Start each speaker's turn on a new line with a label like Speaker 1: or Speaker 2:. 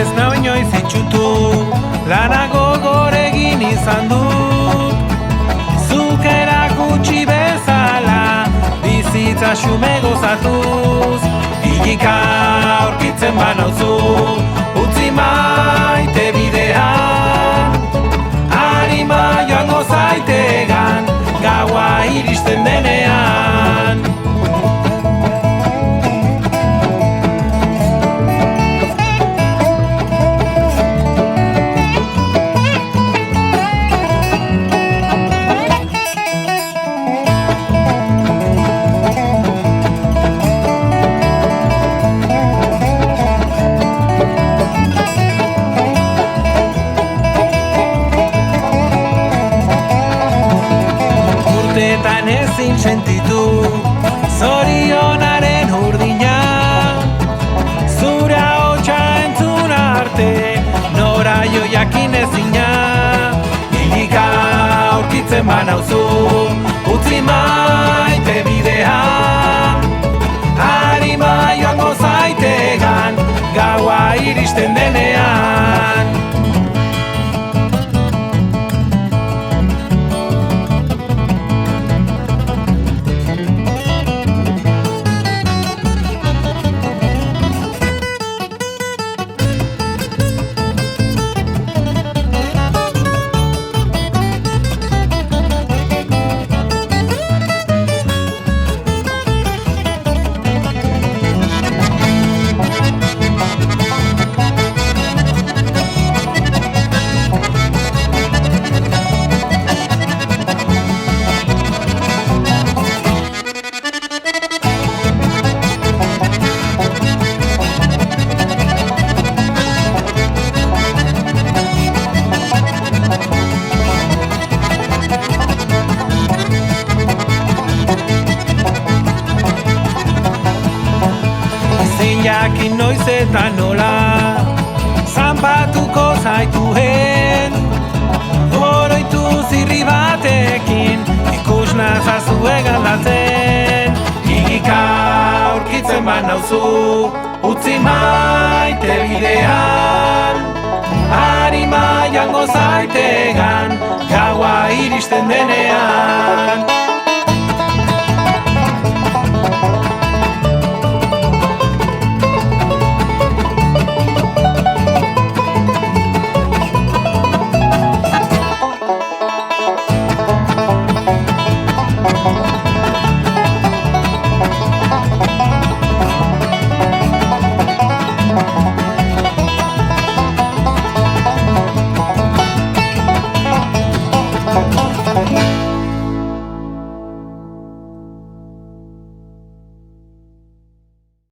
Speaker 1: ez nau inoiz itxutu, lanago goregin izan dut. Zuk erakutsi bezala, bizitza xume gozatuz. Hilika aurkitzen banauzu, utzi maite bidean. Arima joango zaitegan, gaua iristen denean. Urteetan ezin sentitu zorionaren urdina, zure ahotsa entzun arte nora jo jakin ezina. Hilika aurkitzen banauzu, utzi maite bidean. Arima joango zaitegan, gaua iristen denean. Jakin noiz eta nola zanpatuko zaituen, oroitu zirri batekin ikus nazazu egaldatzen. Hilika aurkitzen banauzu, utzi maite bidean. Arima joango zaitegan, gaua iristen denean.